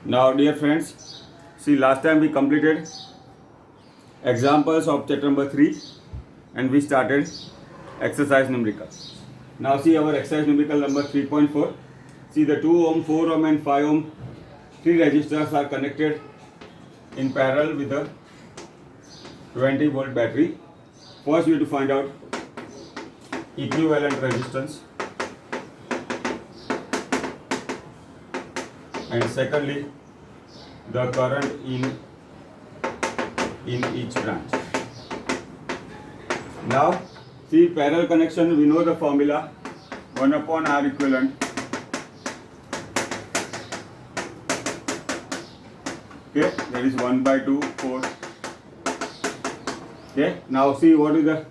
Now, dear friends, see last time we completed examples of chapter number 3 and we started exercise numerical. Now see our exercise numerical number 3.4. See the 2 ohm, 4 ohm and 5 ohm 3 resistors are connected in parallel with a 20 volt battery. First we have to find out equivalent resistance, and secondly the current in each branch. Now see parallel connection, we know the formula 1 upon R equivalent. Okay, that is 1 by 2, 4. Okay, now see what is the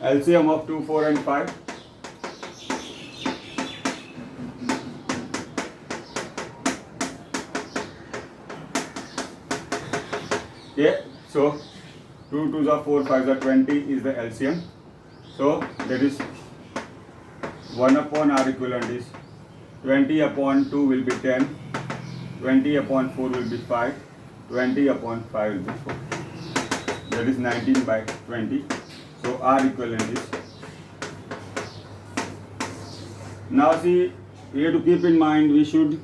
LCM of 2, 4 and 5. Okay, so 2 2s are 4, 5s are 20 is the LCM. So that is 1 upon R equivalent is 20 upon 2 will be 10, 20 upon 4 will be 5, 20 upon 5 will be 4. That is 19 by 20. So R equivalent is. Now see, we have to keep in mind we should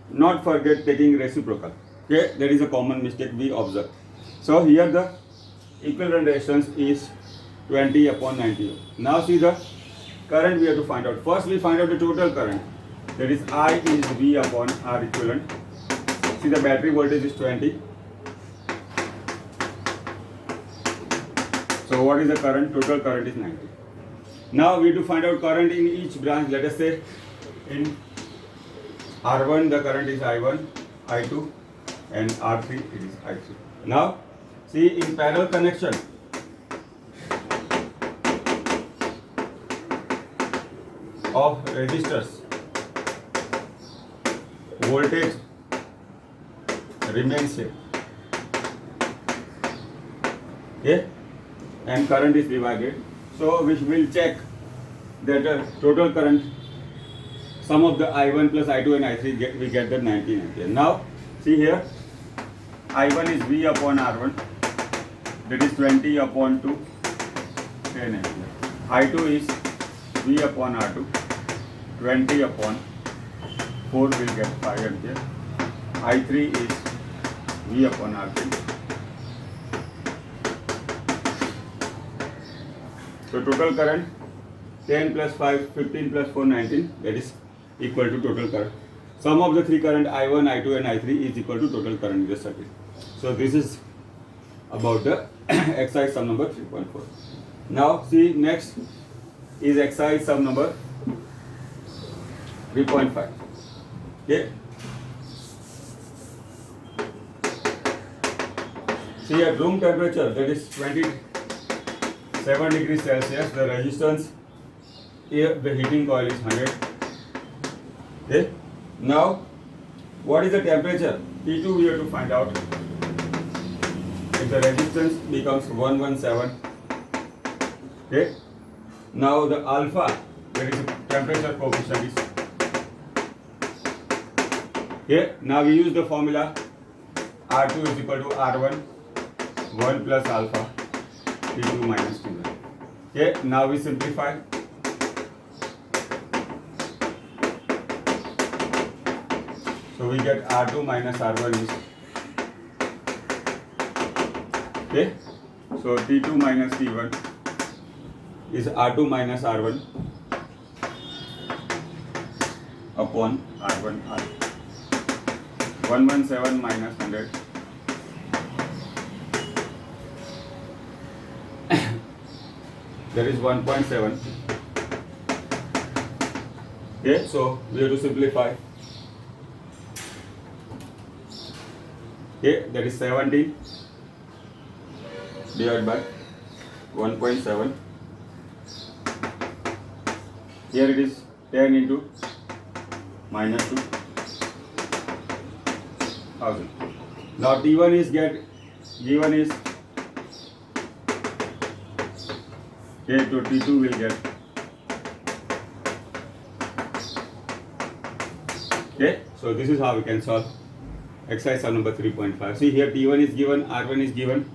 not forget taking reciprocal. Okay, that is a common mistake we observe. So here the equivalent resistance is 20 upon 90. Now see the current we have to find out. First we find out the total current. That is I is V upon R equivalent. See the battery voltage is 20. So what is the current? Total current is 90. Now we have to find out current in each branch. Let us say in R1 the current is I1, I2 and R3 it is I3. Now see in parallel connection of resistors, voltage remains same, okay, and current is divided. So we will check that total current, sum of the I1 plus I2 and I3 we get the 19 ampere. Now see here I1 is V upon R1, that is 20 upon 2, 10 ampere. I2 is V upon R2, 20 upon 4 will get 5 ampere. I3 is V upon R3. So total current 10 plus 5, 15 plus 4, 19, that is equal to total current. Sum of the three current I1, I2 and I3 is equal to total current in the circuit. So this is about the exercise sum number 3.4. Now see next is exercise sum number 3.5. Okay. See at room temperature, that is 27 degrees Celsius, the resistance here, the heating coil is 100. Okay. Now what is the temperature? T2 we have to find out. If the resistance becomes 117. Okay. Now the alpha, that is the temperature coefficient is. Okay. Now we use the formula R2 is equal to R1 1 plus alpha T2 minus T1. Okay. Now we simplify. So we get R2 minus R1 is. Okay. So T2 minus T1 is R2 minus R1 upon R1 R. 117 minus 100. That is 1.7. Okay, so we have to simplify. Okay, that is 17 divided by 1.7. Here it is 10 into minus 2,000. Now T1 is given is okay, to T2 will get. Okay, so this is how we can solve. exercise sum number 3.5. See here T1 is given, R1 is given,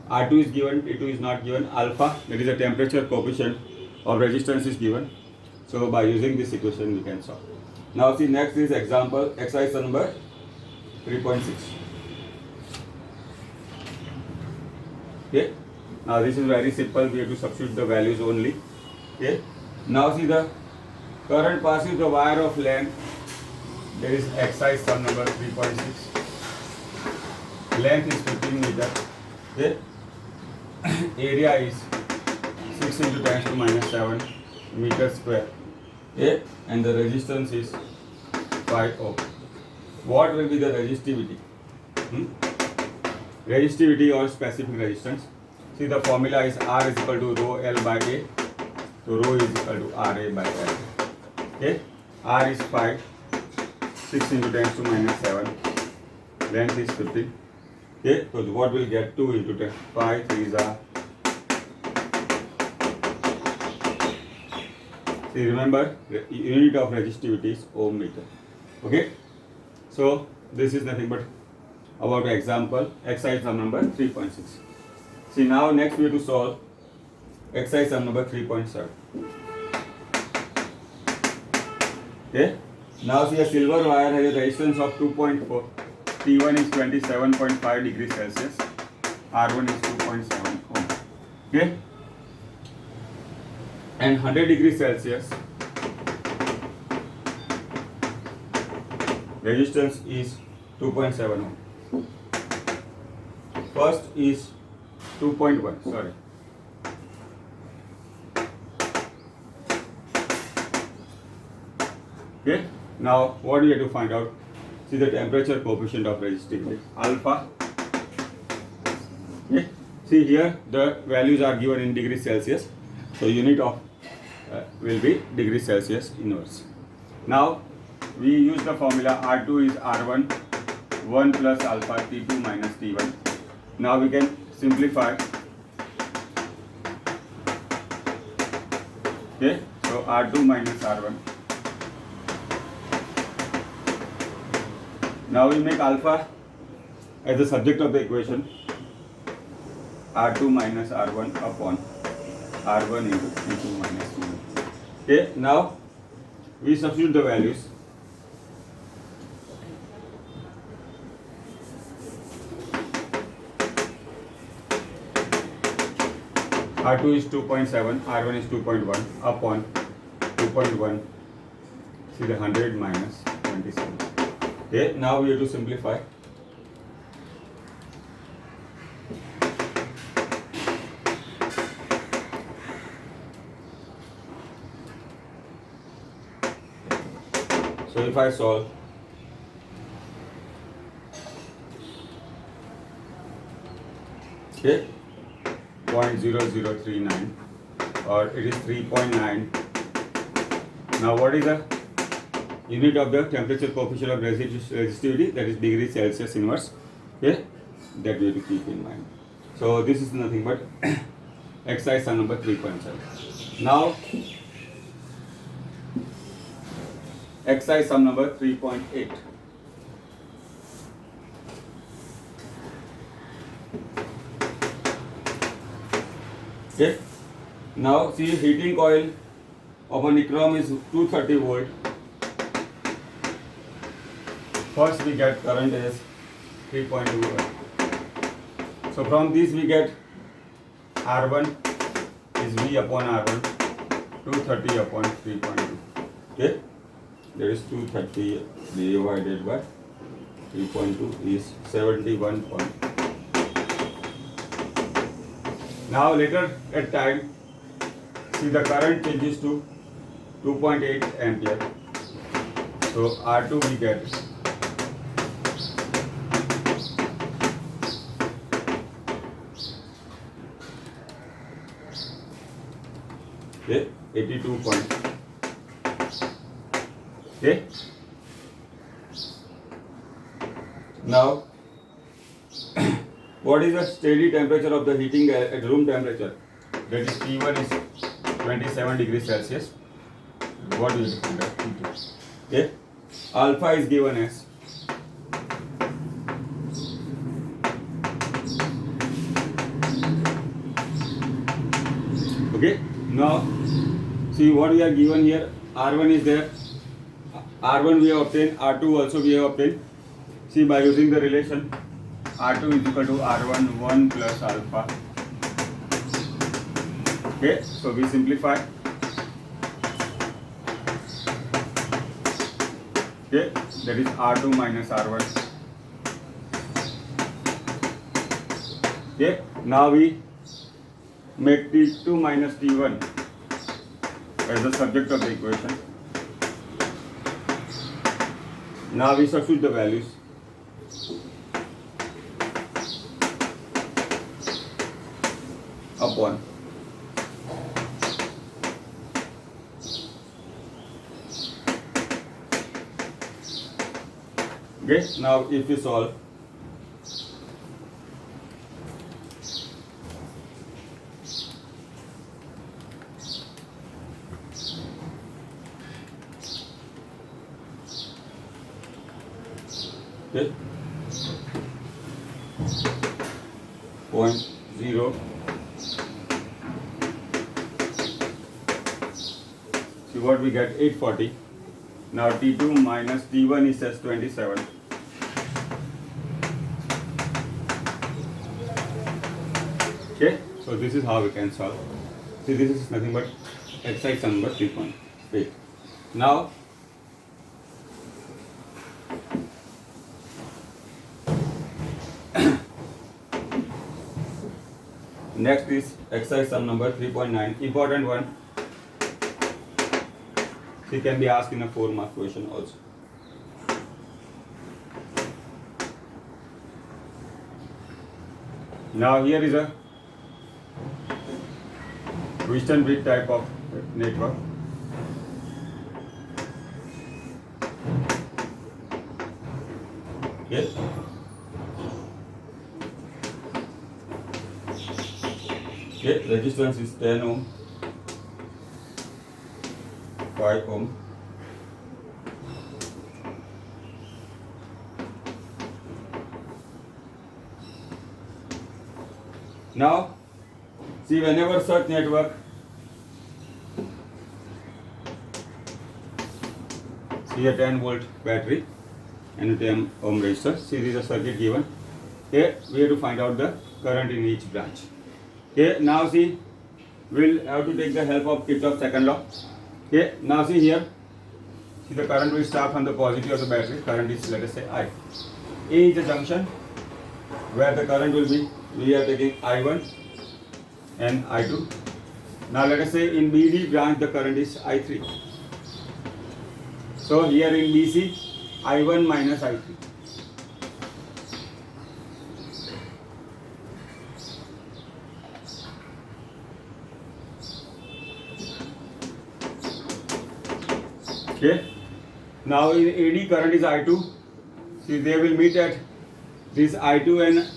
R2 is given, T2 is not given, alpha, that is the temperature coefficient of resistance is given. So by using this equation we can solve. Now see next is example, exercise sum number 3.6. Okay. Now this is very simple, we have to substitute the values only. Okay. Now see the current passes the wire of length. There is exercise sum number 3.6. Length is 15 meter. Okay. Area is 6 into 10 to minus 7 meter square. Okay. And the resistance is 5 ohm. What will be the resistivity? Resistivity or specific resistance. See the formula is R is equal to rho L by A. So rho is equal to RA by L. Okay. R is 5. 6 into 10 to minus 7. Length is 15. Okay. So what will get 2 into 10? 5 3s are. See remember the unit of resistivity is ohm meter. Okay. So this is nothing but about example exercise sum number 3.6. See now next we have to solve exercise sum number 3.7. Okay. Now see a silver wire has a resistance of 2.4. T1 is 27.5 degrees Celsius. R1 is 2.7 ohm. Okay. And 100 degrees Celsius resistance is 2.7 ohm. First is 2.1, sorry. Okay. Now what we have to find out? See the temperature coefficient of resistivity alpha. Okay. See here the values are given in degrees Celsius. So unit of will be degrees Celsius inverse. Now we use the formula R2 is R1 1 plus alpha T2 minus T1. Now we can simplify. Okay, so R2 minus R1. Now we make alpha as the subject of the equation. R2 minus R1 upon R1 into T2 minus T1. Okay, now we substitute the values. R2 is 2.7, R1 is 2.1 upon 2.1, see the 100 minus 27. Okay, now we have to simplify. So if I solve, okay, 0.0039 or it is 3.9. Now what is the unit of the temperature coefficient of resistivity? That is degrees Celsius inverse. Okay, that we have to keep in mind. So this is nothing but exercise sum number 3.7. Now exercise sum number 3.8. Okay. Now see heating coil of a nichrome is 230 volt. First we get current is 3.2 volt. So from this we get R1 is V upon R1, 230 upon 3.2. Okay. There is 230 divided by 3.2 is 71. Now later at time, see the current changes to 2.8 ampere. So R2 we get okay, 82 point. Okay. Now, what is the steady temperature of the heating at room temperature? That is T1 is 27 degrees Celsius. What is it? Okay. Alpha is given as Okay, now see what we are given here. R1 is there, R1 we have obtained, R2 also we have obtained. See, by using the relation R2 is equal to R1 1 plus alpha. Okay, so we simplify. Okay, that is R2 minus R1. Okay, now we make T2 minus T1 as the subject of the equation. Now we substitute the values. Upon. Okay, now if we solve, okay, 0.0. See what we get, 840. Now T2 minus T1 is as 27. Okay, so this is how we can solve. See, this is nothing but exercise number 3.8. Now next is exercise sum number 3.9, important one. It can be asked in a 4-mark question also. Now here is a Wheaton bridge type of network. Yes. Okay, resistance is 10 ohm, 5 ohm. Now, see, whenever such network, see a 10 volt battery and a 10 ohm resistor. See, this is a circuit given. Here we have to find out the current in each branch. Okay, now see, we'll have to take the help of Kirchhoff's second law. Okay, now see here, see the current will start from the positive of the battery. Current is, let us say, I. A is the junction where the current will be. We are taking I1 and I2. Now let us say in BD branch the current is I3. So here in BC, I1 minus I3. Okay. Now in AD current is I2. See, they will meet at this I2 and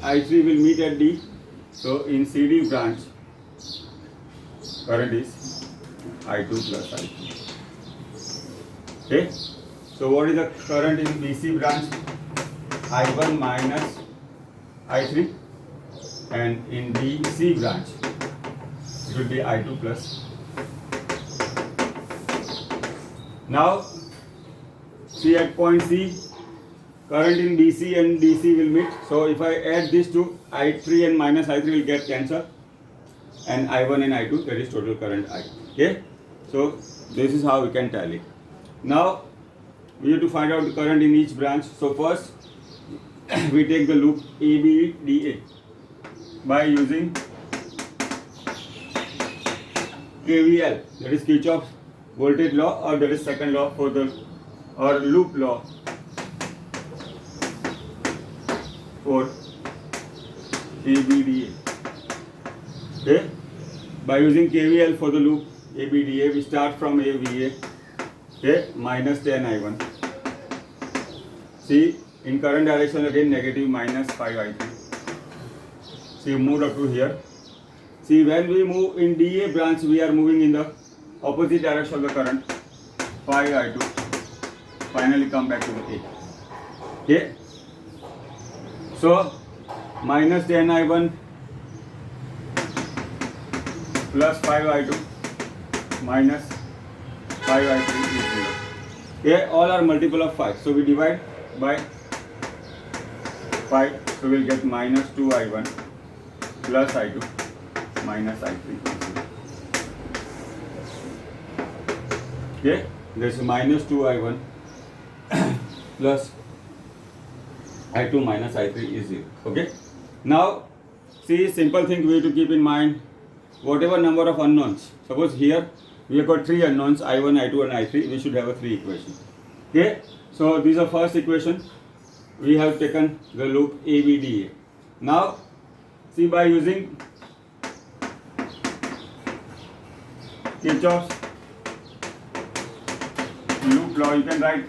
I3 will meet at D. So in CD branch, current is I2 plus I3. Okay. So what is the current in BC branch? I1 minus I3, and in DC branch it will be I2 plus. Now see at point C, current in BC and DC will meet. So if I add these two, I3 and minus I3 will get cancelled, and I1 and I2, that is total current I. Okay. So this is how we can tally. Now we have to find out the current in each branch. So first we take the loop ABDA by using KVL, that is Kirchhoff's voltage law, or that is second law for the, or loop law for ABDA. Okay, by using KVL for the loop ABDA, we start from AVA. Okay, minus 10 I1. See, in current direction again negative minus 5 I3. See, moved up to here. See, when we move in DA branch, we are moving in the opposite direction of the current, 5 I2. Finally come back to A. Okay. So minus 10 I1 plus 5i2 minus 5i3 is 0. Okay, all are multiple of 5. So we divide by 5. So we'll get minus 2i1 plus i2 minus i3 is 0. Okay, there's minus 2i1 plus i2 minus i3 is 0. Okay, now see, simple thing we have to keep in mind, whatever number of unknowns, suppose here we have got 3 unknowns, i1, i2 and i3, we should have a 3 equation. Okay, so this is the first equation. We have taken the loop ABDA. Now see, by using Kirchhoff's loop law, you can write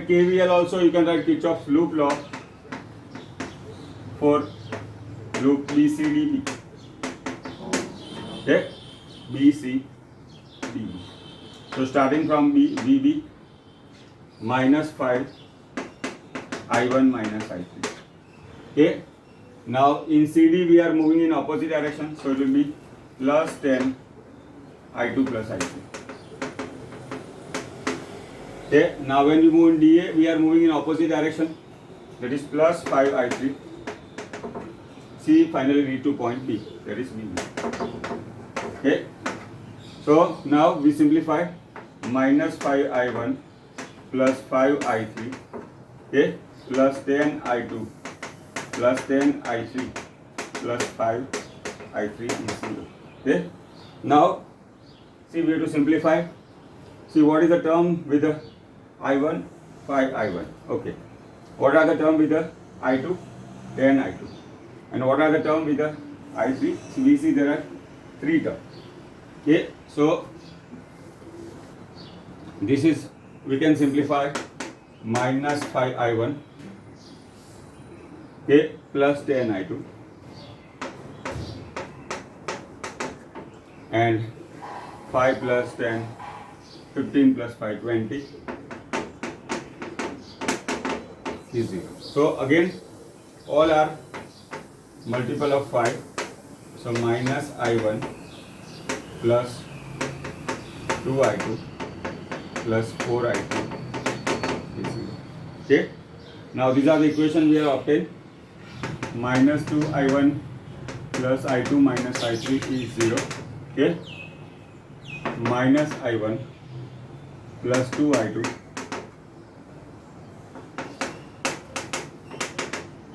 KVL also, you can write Kirchhoff's loop law for loop BCDB. Okay, BCDB. So starting from BB minus 5 I1 minus I3. Okay, now in CD we are moving in opposite direction, so it will be plus 10 I2 plus I3. Okay, now when we move in DA, we are moving in opposite direction, that is plus 5 I3. C finally reach to point B, that is BB. Okay, so now we simplify, minus 5 I1 plus 5 I3, okay, plus 10 I2 plus 10 I3 plus 5 I3 is 0. Okay, now see, we have to simplify. See, what is the term with the I1? 5 I1. Okay, what are the term with the I2? 10 I2. And what are the term with the I3? So we see there are 3 terms. Okay, so this is, we can simplify, minus 5 I1, okay, plus 10 I2 and 5 plus 10, 15 plus 5, 20 is 0. So again, all are multiple of 5. So minus I1 plus 2I2 plus 4I2 is 0. Okay. Now these are the equation we have obtained. Minus 2I1 plus I2 minus I3 is 0. Okay. Minus I1 plus 2I2.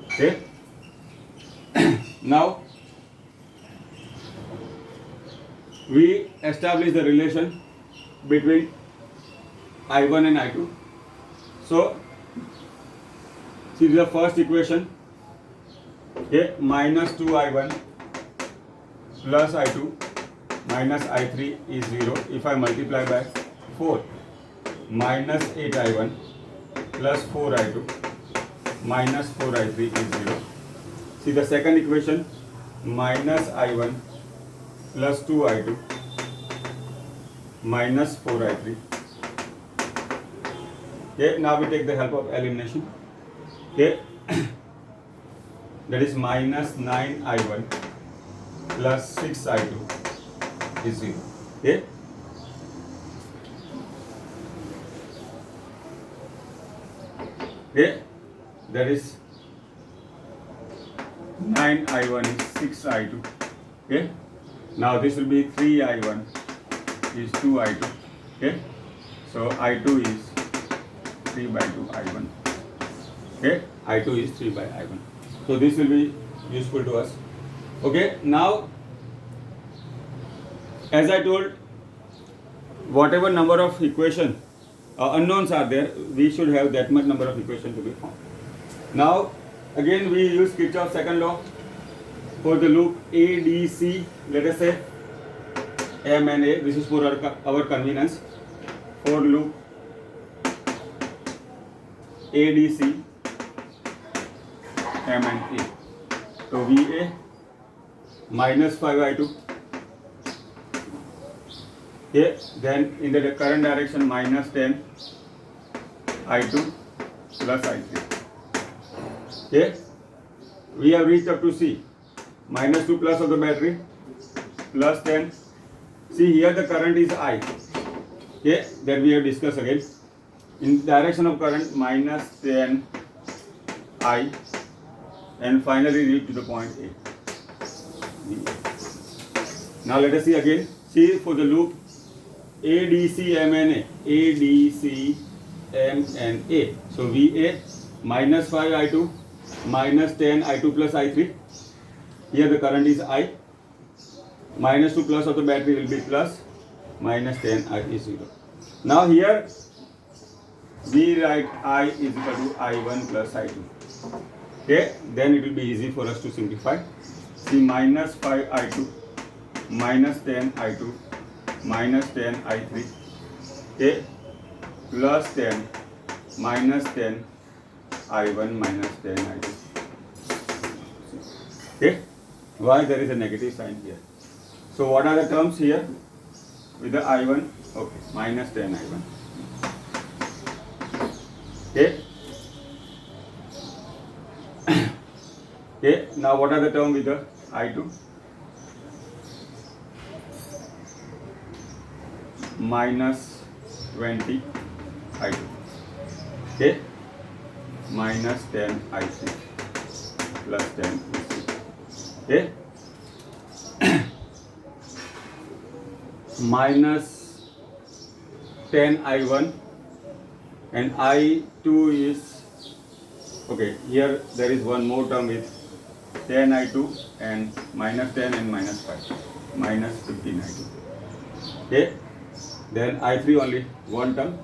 Okay. Now we establish the relation between I1 and I2. So see, the first equation, okay, minus 2I1 plus I2 minus I3 is 0. If I multiply by 4, minus 8I1 plus 4I2 minus 4I3 is 0. See the second equation, minus I1 plus 2I2 minus 4I3. Okay, now we take the help of elimination. Okay, that is minus 9I1 plus 6I2 is 0. Okay, okay, that is 9I1 is 6I2. Okay, now this will be 3I1 is 2I2. Okay, so I2 is 3 by 2 I1. Okay, I2 is 3 by I1. So this will be useful to us. Okay, now as I told, whatever number of equation unknowns are there, we should have that much number of equation to be found. Now again we use Kirchhoff's second law for the loop ADC. Let us say M and A. This is for our convenience. For loop ADC M and A. So VA minus 5I2. Okay, then in the current direction minus 10 I2 plus I3. Okay, we have reached up to C. Minus 2 plus of the battery plus 10. See here the current is I. Okay, that we have discussed again. In direction of current minus 10 I, and finally reach to the point A. Now let us see again. See for the loop ADCMNA. ADCMNA. So VA minus 5 I2 minus 10 I2 plus I3. Here the current is I. Minus to plus of the battery will be plus. Minus 10 I is 0. Now here we write I is equal to I1 plus I2. Okay, then it will be easy for us to simplify. See, minus 5 I2 minus 10 I2 minus 10 I3. Okay, plus 10 minus 10 I1 minus 10 I2. Okay, why there is a negative sign here? So what are the terms here with the I1? Okay, minus 10 I1. Okay. Okay, now what are the terms with the I2? Minus 20 I2. Okay, minus 10 I3 plus 10 I3. Okay, minus 10 I1 and I2 is, okay, here there is one more term with 10 I2 and minus 10 and minus 5, minus 15 I2. Okay, then I3 only one term.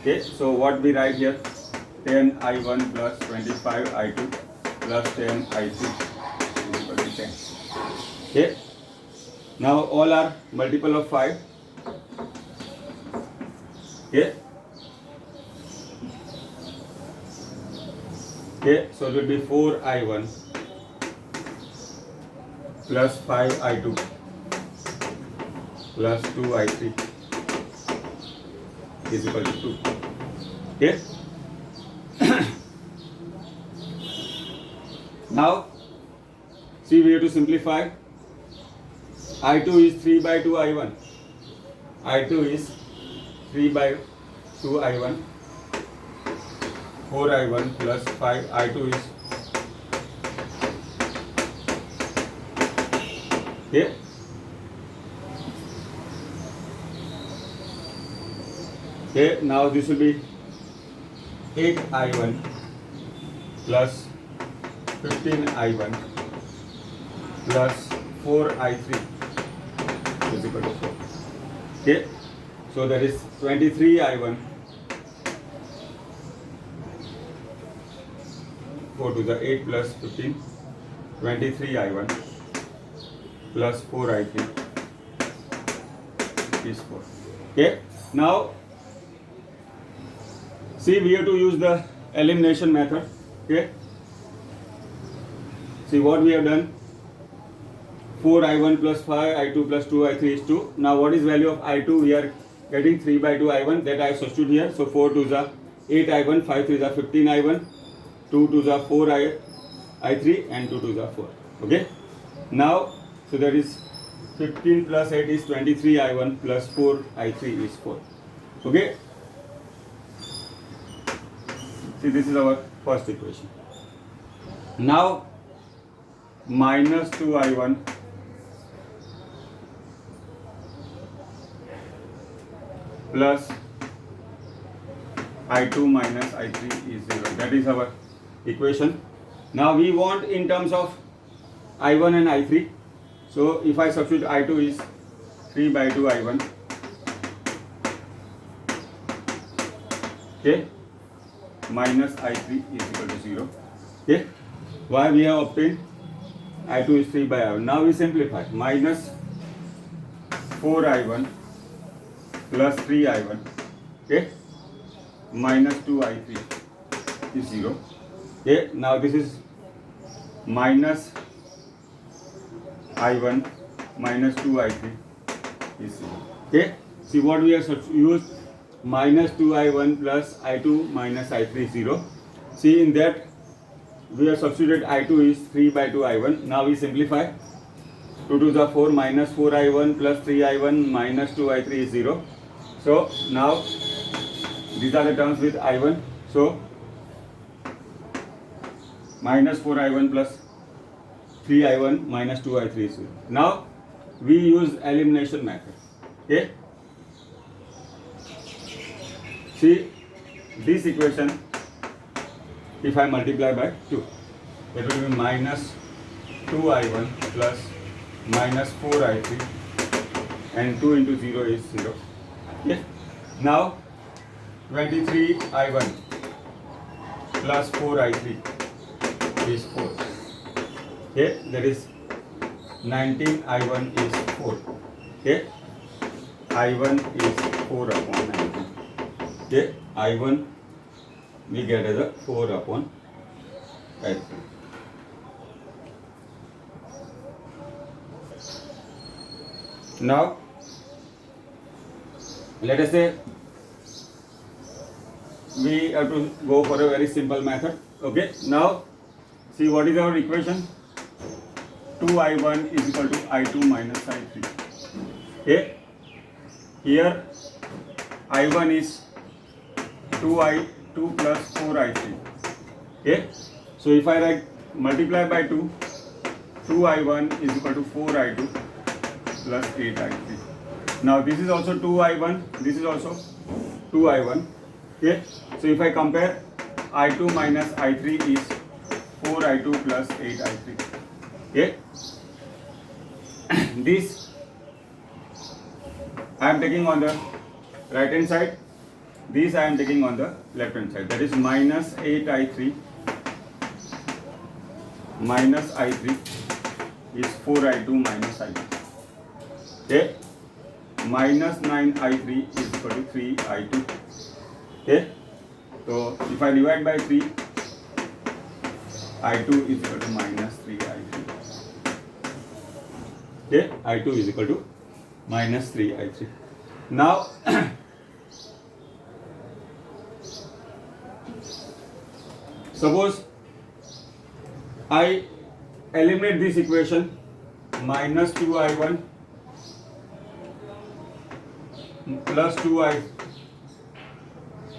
Okay, so what we write here, 10 I1 plus 25 I2 plus 10 I3 is equal to 10. Okay, now all are multiple of 5. Okay, okay, so it will be 4 I1 plus 5 I2 plus 2 I3 is equal to 2. Okay. Now, see, we have to simplify. I2 is 3 by 2 I1. I2 is 3 by 2 I1. 4 I1 plus 5 I2 is, okay. Okay, now this will be 8 I1 plus 15 I1 plus 4 I3 is equal to 4. Okay, so that is 23 I1, 4 to the 8 plus 15, 23 I1 plus 4 I3 is 4. Okay, now see, we have to use the elimination method. Okay, see what we have done. 4 I1 plus 5 I2 plus 2 I3 is 2. Now what is value of I2? We are getting 3 by 2 I1, that I substitute here. So 4 to the 8 I1, 5 to the 15 I1, 2 to the 4 I3 and 2 to the 4. Okay, now so that is 15 plus 8 is 23 I1 plus 4 I3 is 4. Okay, see, this is our first equation. Now minus 2 I1 plus I2 minus I3 is 0. That is our equation. Now we want in terms of I1 and I3. So if I substitute I2 is 3 by 2 I1. Okay, minus I3 is equal to 0. Okay, why we have obtained I2 is 3 by I1. Now we simplify. Minus 4 I1 plus 3 I1. Okay, minus 2 I3 is 0. Okay, now this is minus I1 minus 2 I3 is 0. Okay, see what we have used. Minus 2 I1 plus I2 minus I3 is 0. See, in that we have substituted I2 is 3 by 2 I1. Now we simplify. 2 to the 4 minus 4I1 plus 3I1 minus 2I3 is 0. So now these are the terms with I1. So minus 4I1 plus 3I1 minus 2I3 is 0. Now we use elimination method. Okay. See this equation, if I multiply by 2, it will be minus 2I1 plus minus 4I3 and 2 into 0 is 0. Okay. Now 23I1 plus 4I3 is 4. Okay, that is 19I1 is 4. Okay, I1 is 4 upon 19. Okay, I1 we get as a 4 upon I3. Now let us say we have to go for a very simple method. Okay, now see what is our equation. 2I1 is equal to I2 minus I3. Okay, here I1 is 2I2 plus 4I3. Okay, so if I write multiply by 2, 2I1 is equal to 4I2 plus 8I3. Now this is also 2I1, this is also 2I1. Okay, so if I compare I2 minus I3 is 4I2 plus 8I3. Okay, this I am taking on the right hand side, this I am taking on the left hand side, that is minus 8I3 minus I3 is 4I2 minus I2. Okay, minus 9I3 is equal to 3I2. Okay, so if I divide by 3, I2 is equal to minus 3I3. Okay, I2 is equal to minus 3I3. Now suppose I eliminate this equation, minus 2I1 plus 2I.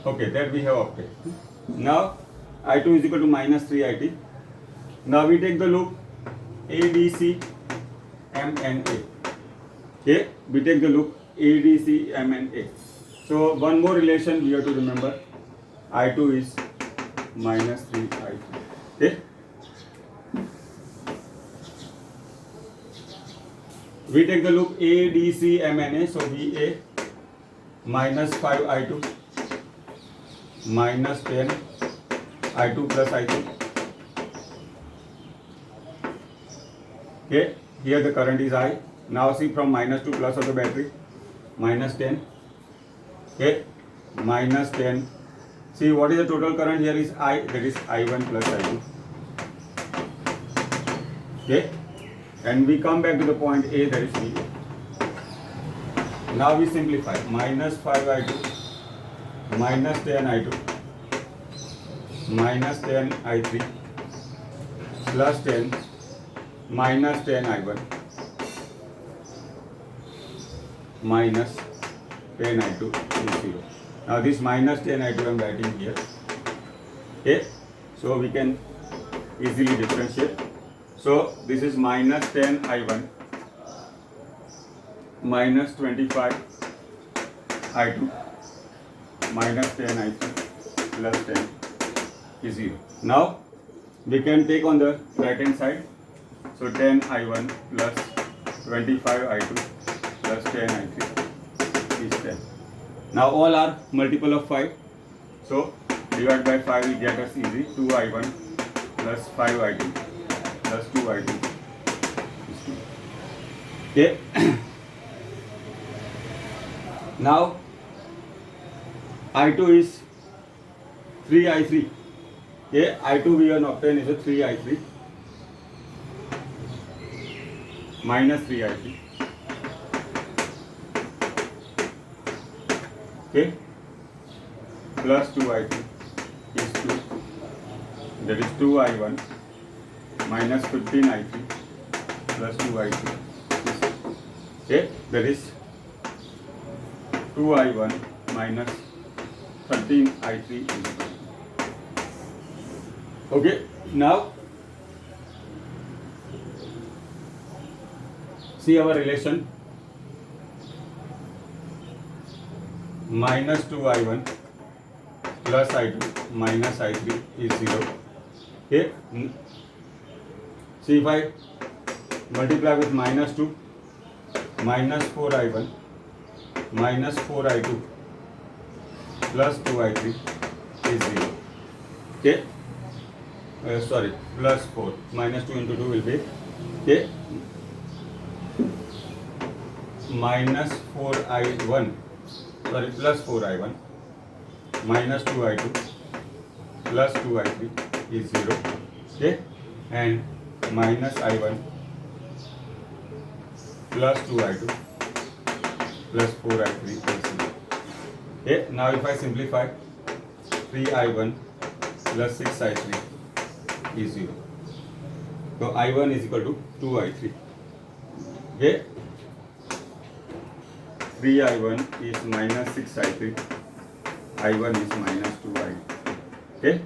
Okay, that we have obtained. Now I2 is equal to minus 3I3. Now we take the loop ADC MNA. Okay, we take the loop ADC MNA. So one more relation we have to remember. I2 is minus 3I3. Okay. We take the loop ADC MNA. So VA minus 5I2 minus 10 I2 plus I3. Okay, here the current is I. Now see from minus to plus of the battery, minus 10. Okay, minus 10. See what is the total current here is I, that is I1 plus I2. Okay, and we come back to the point A, that is VA. Now we simplify, minus 5I2 minus 10I2 minus 10I3 plus 10 minus 10I1 minus 10I2 is 0. Now this minus 10I2 I am writing here. Okay, so we can easily differentiate. So this is minus 10I1 minus 25I2 minus 10I3 plus 10 is 0. Now we can take on the right hand side. So 10I1 plus 25I2 plus 10I3 is 10. Now all are multiple of 5. So divide by 5 will get us easy. 2I1 plus 5I2 plus 2I2 is 2. Okay. Now I2 is 3I3. Okay, I2 we can obtain is a 3I3 minus 3I3. Okay, plus 2I3 is 2. That is 2I1 minus 15I3 plus 2I3 Okay, that is 2I1 minus 13I3 is 0. Okay, now see our relation. Minus 2I1 plus I2 minus I3 is 0. Okay, see if I multiply with minus 2, minus 4I1 minus 4I2 plus 2I3 is 0. Okay, sorry, plus 4, minus 2 into 2 will be, okay, minus 4I1, sorry, plus 4I1 minus 2I2 plus 2I3 is 0. Okay, and minus I1 plus 2I2 plus 4I3 is 0. Okay, now if I simplify, 3I1 plus 6I3 is 0. So I1 is equal to 2I3. Okay, 3I1 is minus 6I3. I1 is minus 2I. Okay,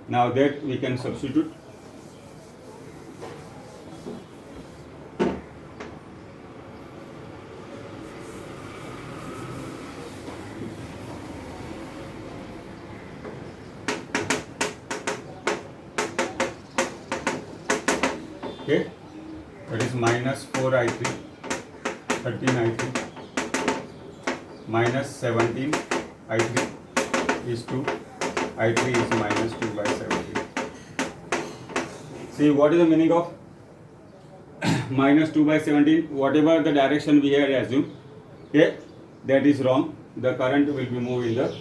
now that we can substitute. Okay, that is minus 4I3, 13I3 minus 17I3 is 2, I3 is minus 2 by 17. See, what is the meaning of minus 2 by 17? Whatever the direction we had assumed, okay, that is wrong. The current will be moved in the,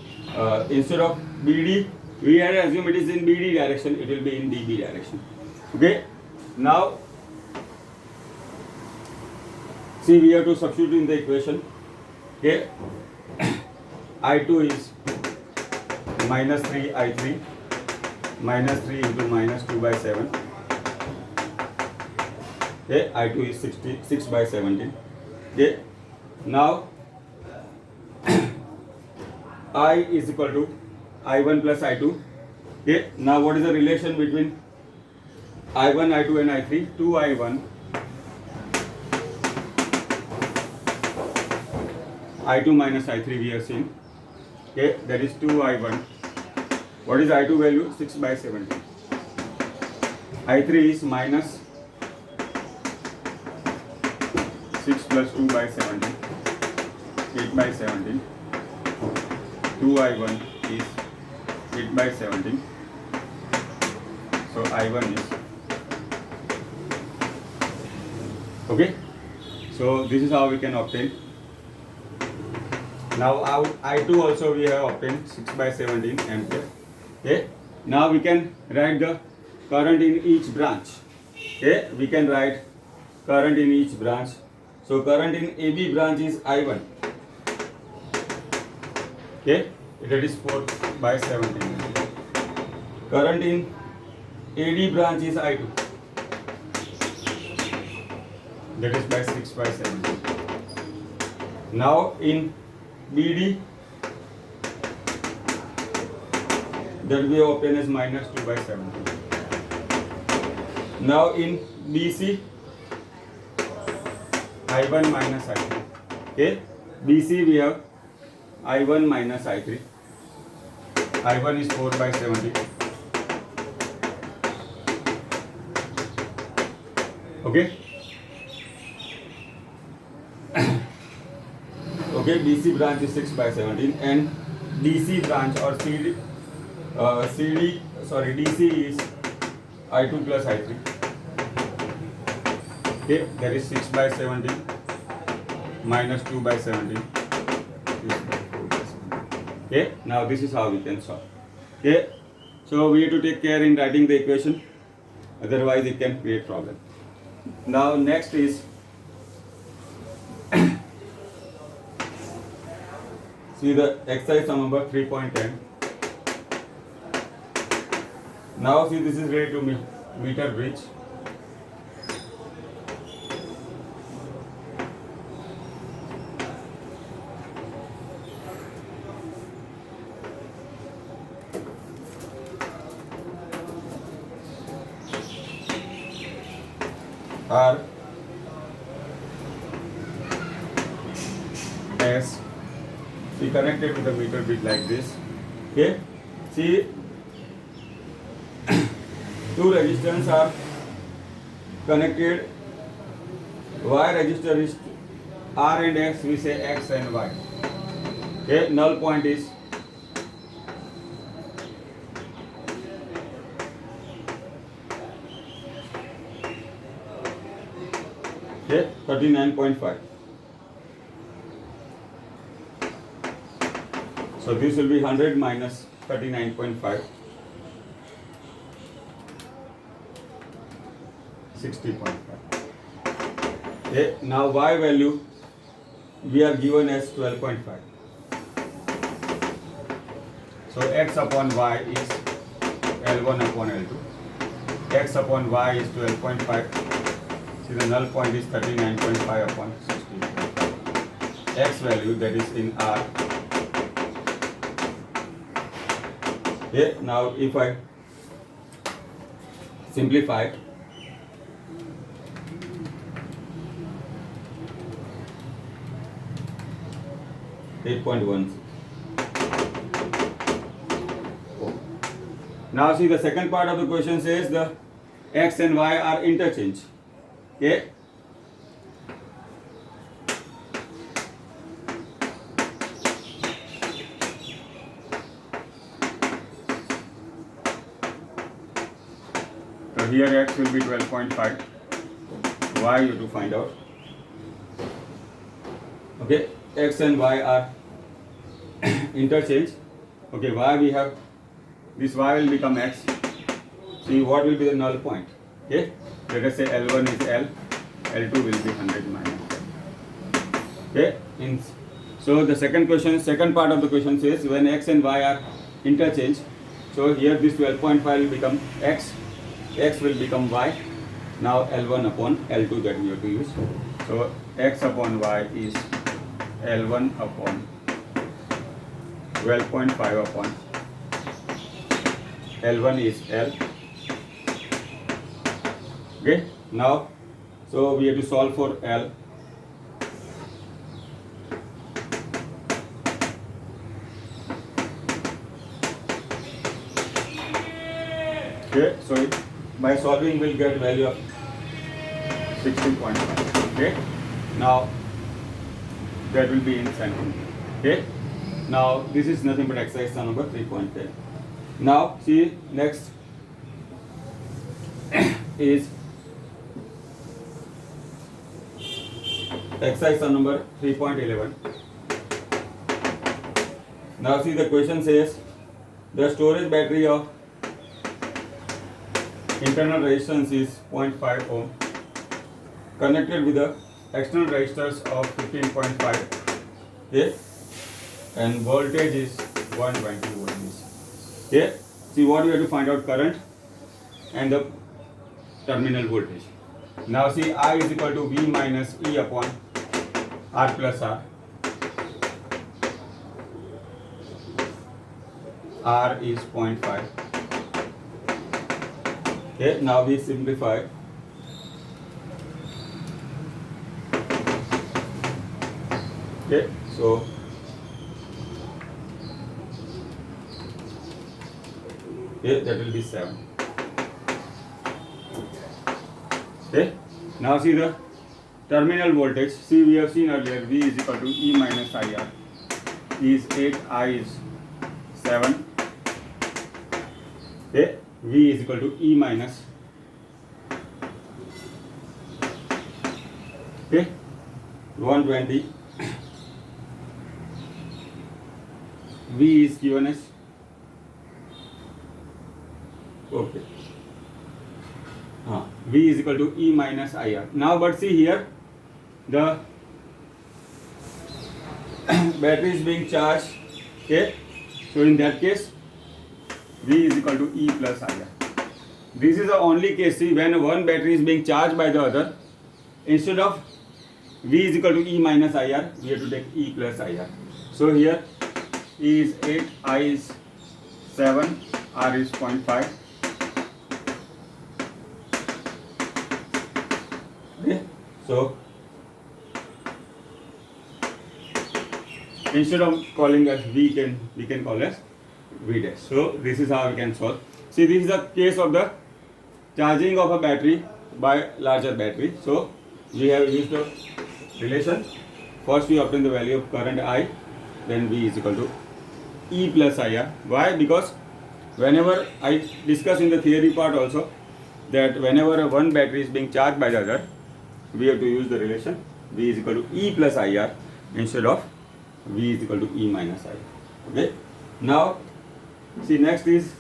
instead of BD, we had assumed it is in BD direction, it will be in DB direction. Okay, now see, we have to substitute in the equation. Okay, I2 is minus 3I3 minus 3 into minus 2 by 7. Okay, I2 is 66 by 17. Okay, now I is equal to I1 plus I2. Okay, now what is the relation between I1, I2 and I3? 2I1 I2 minus I3 we have seen. Okay, that is 2I1. What is I2 value? 6 by 17. I3 is minus 6 plus 2 by 17. 8 by 17. 2I1 is 8 by 17. So I1 is, okay. So this is how we can obtain. Now our I2 also we have obtained 6 by 17 ampere. Okay. Now we can write the current in each branch. Okay. We can write current in each branch. So current in AB branch is I1. Okay. That is 4 by 17. Current in AD branch is I2. That is by 6 by 17. Now in BD, that we obtain as minus 2 by 17. Now in BC, I1 minus I3. Okay, BC we have I1 minus I3. I1 is 4 by 17. Okay. Okay, BC branch is 6 by 17 and DC branch or DC is I2 plus I3. Okay, that is 6 by 17 minus 2 by 17 is 4 by 17. Okay, now this is how we can solve. Okay, so we have to take care in writing the equation, otherwise it can create problem. Now next is see the exercise sum number 3.10. Now see, this is related to meter bridge. R S. See, connected with the meter bit like this. Okay. See, two resistors are connected. Y resistor is R and X. We say X and Y. Okay. Null point is okay 39.5. So this will be 100 minus 39.5. 60.5. Okay, now Y value we are given as 12.5. So X upon Y is L1 upon L2. X upon Y is 12.5. See, the null point is 39.5 upon 60.5. X value, that is in R. Okay, now if I simplify, now see, the second part of the question says the X and Y are interchange. Okay. So here X will be 12.5. Y you have to find out. Okay. X and Y are interchange. Okay, Y we have, this Y will become X. See, what will be the null point? Okay, let us say L1 is L, L2 will be 100 minus L. Okay, so the second part of the question says when X and Y are interchange, so here this 12.5 will become X, X will become Y. Now L1 upon L2 that we have to use. So X upon Y is L1 upon 12.5 upon L1 is L. Okay, now so we have to solve for L. Okay, so by solving we'll get value of 60.5. Okay, now that will be in centimeter. Okay, now this is nothing but exercise number 3.10. Now see, next is exercise number 3.11. Now see, the question says the storage battery of internal resistance is 0.5 ohm connected with the external resistors of 15.5. Okay, and voltage is 120 volts. Okay, see what you have to find out: current and the terminal voltage. Now see, I is equal to V minus E upon R plus R. R is 0.5. Okay, now we simplify. Okay, so that will be 7. Okay, now see the terminal voltage. See, we have seen earlier V is equal to E minus IR. E is 8, I is 7. Okay, V is equal to E minus 120. V is given as V is equal to E minus IR. Now, but see here, the battery is being charged. Okay, so in that case, V is equal to E plus IR. This is the only case. See, when one battery is being charged by the other, instead of V is equal to E minus IR, we have to take E plus IR. So here, E is 8, I is 7, R is 0.5. So instead of calling as V, we can call as V dash. So this is how we can solve. See, this is a case of the charging of a battery by larger battery. So we have used the relation. First we obtain the value of current I, then V is equal to E plus IR. Why? Because whenever I discuss in the theory part also that whenever one battery is being charged by the other, we have to use the relation V is equal to E plus IR instead of V is equal to E minus I. Okay. Now see, next is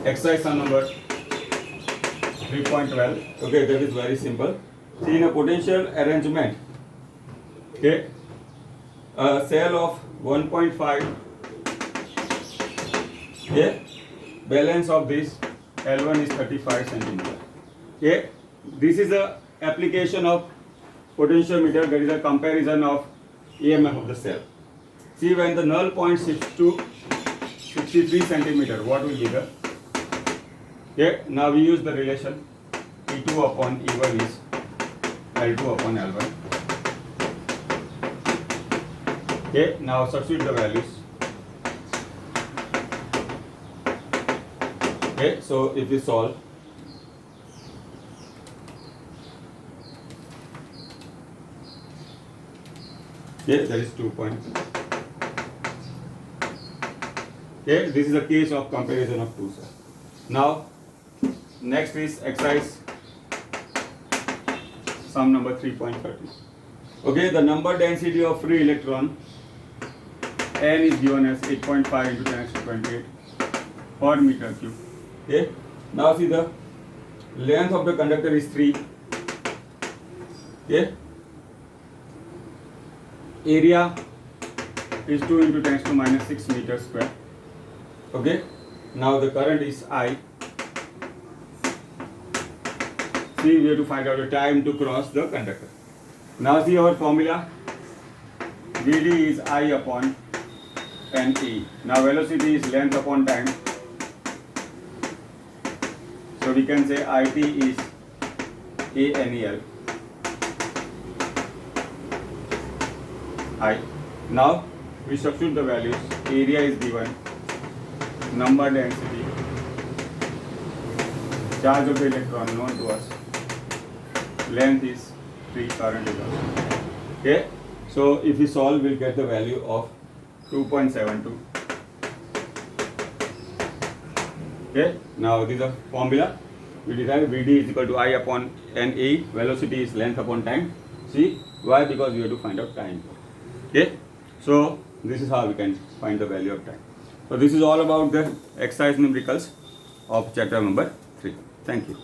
exercise sum number 3.12. Okay, that is very simple. See, in a potential arrangement, okay, a cell of 1.5, okay, balance of this L1 is 35 centimeter. Okay, this is a application of potentiometer. There is a comparison of EMF of the cell. See, when the null point shifts to 63 centimeter, what will be the? Okay, now we use the relation E2 upon E1 is L2 upon L1. Okay, now substitute the values. Okay, so if we solve, okay, that is 2 point. Okay, this is a case of comparison of two cells. Now, next is exercise sum number 3.30. Okay, the number density of free electron N is given as 8.5 into 10 to 28 per meter cube. Okay, now see, the length of the conductor is 3. Okay, area is 2 into 10 to minus 6 meters square. Okay, now the current is I. See, we have to find out the time to cross the conductor. Now see our formula. Vd is I upon Ne. Now velocity is length upon time. So we can say It is ANEL. I. Now we substitute the values. Area is given. Number density. Charge of the electron known to us. Length is 3, current is also. Okay, so if we solve, we'll get the value of 2.72. Okay, now this is a formula. We derive Vd is equal to I upon Ne. Velocity is length upon time. See, why? Because we have to find out time. Okay, so this is how we can find the value of time. So this is all about the exercise numericals of chapter number 3. Thank you.